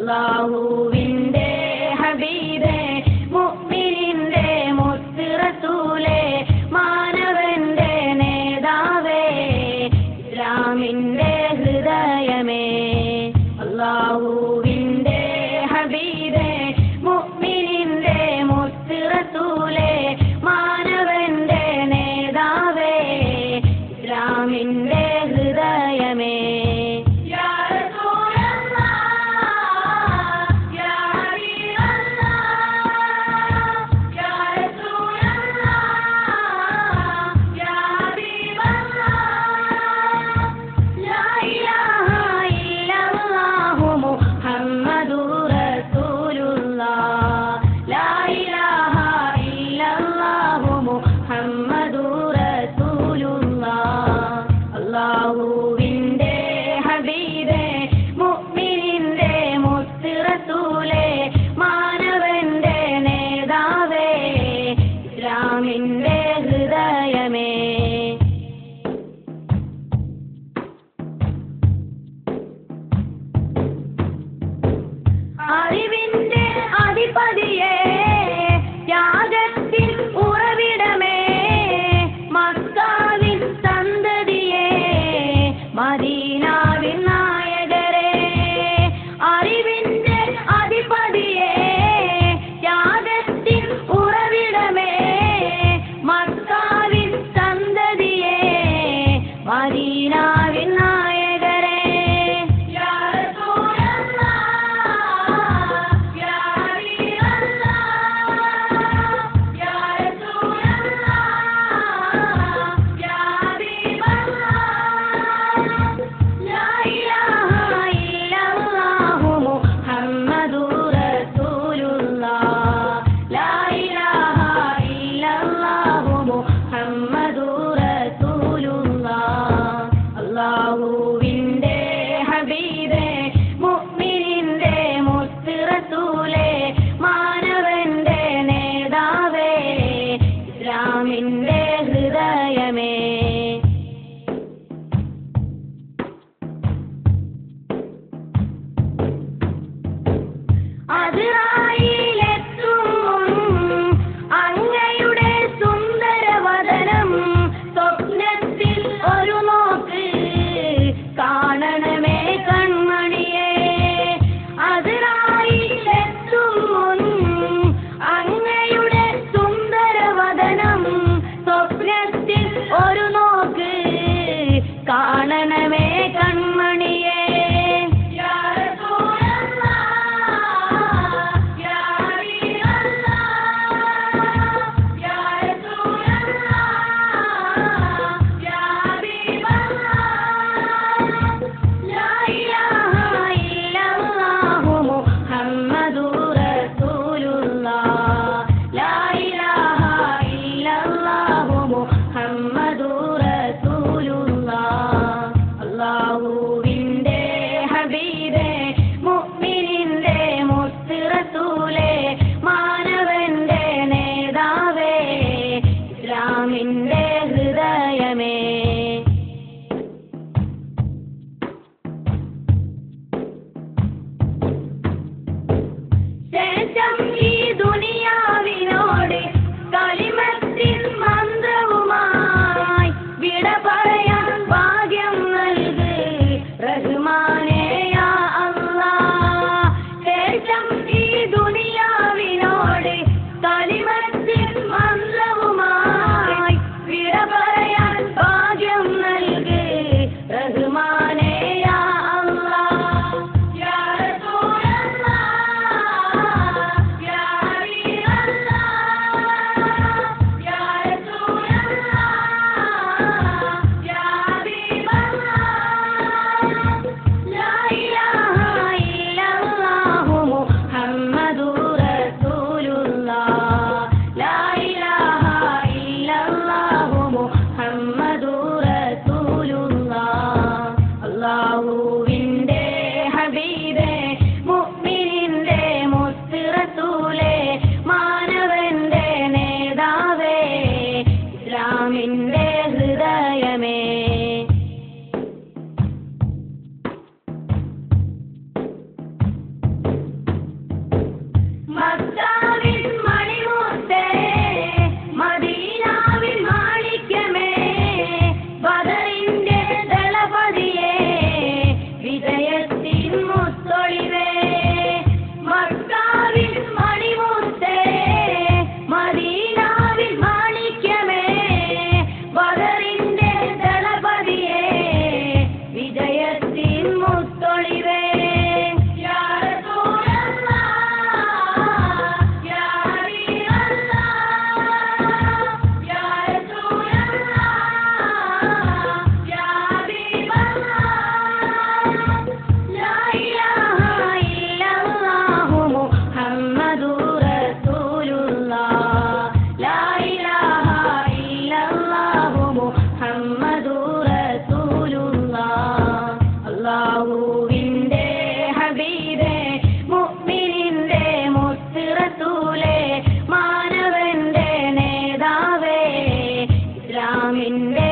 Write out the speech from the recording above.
അല്ലാഹുവിന്റെ ഹബീബേ മുഅ്മിനിന്റെ മുത്ത് റസൂലേ മാനവന്റെ നേതാവേ ഇസ്ലാമിന്റെ ഹൃദയമേ അല്ലാഹുവിന്റെ ഹബീബേ മുഅ്മിനിന്റെ മുത്ത് റസൂലേ മാനവന്റെ നേതാവേ ഇസ്ലാമിന്റെ ഹൃദയമേ അറിവിന്റെ അധിപതിയേ ത്യാഗത്തിൻ ഉറവിടമേ മക്കാവിൻ സന്തതിയേ മദീനാവിൻ നായകരേ അറിവിന്റെ അധിപതിയേ ത്യാഗത്തിൻ ഉറവിടമേ മക്കാവിൻ സന്തതിയേ മദീനാവിൻ നായകരേ അല്ലാഹുവിന്റെ ഹബീബേ മുഅ്മിനിന്റെ മുത്ത് റസൂലേ മാനവന്റെ നേതാവേ ഇസ്ലാമിന്റെ ഹൃദയമേ അതിറായിലെത്തും അങ്ങയുടെ സുന്ദരവദനം സ്വപ്നത്തിൽ ഒരു നോക്ക് കാണണമേ കൺമണിയേ അതിറായിലെത്തും അങ്ങയുടെ സുന്ദരവദനം സ്വപ്നത്തിൽ ഒരു നോക്ക് കാണണമേ കൺമണിയേ അല്ലാഹുവിന്റെ ഹബീബേ മുഅ്മിനിന്റെ മുത്ത് റസൂലേ മാനവന്റെ നേതാവേ ഇസ്ലാമിന്റെ ഹൃദയമേ ശേഷം ഈ ദുനിയാവിനോട് കലിമത്തിൻ മന്ത്രവുമായി വിട പറയാൻ ഭാഗ്യം നൽക് റഹ്മാനേ യാ അല്ലാഹ് ശേഷം ഈ ദുനിയാവിനോട് കലിമത്തിൻ മന്ത്രവുമായി വിട പറയാൻ ഭാഗ്യം നൽക് റഹ്മാനേ യാ അല്ലാഹ് യാ റസൂലല്ലാഹ് യാ ഹബീബല്ലാഹ് യാ റസൂലല്ലാഹ് യാ ഹബീബല്ലാഹ് ലാ ഇലാഹ ഇല്ലല്ലാഹു മുഹമ്മദുർ റസൂലുള്ളാഹ് ലാ ഇലാഹ ഇല്ലല്ലാഹു മുഹമ്മദുർ റസൂലുള്ളാഹ് അല്ലാഹുവിന്റെ ഹബീബേ മുഅ്മിനിന്റെ മുത്ത് റസൂലേ മാനവന്റെ നേതാവേ ഇസ്ലാമിന്റെ ഹൃദയമേ റസൂലിന്റെ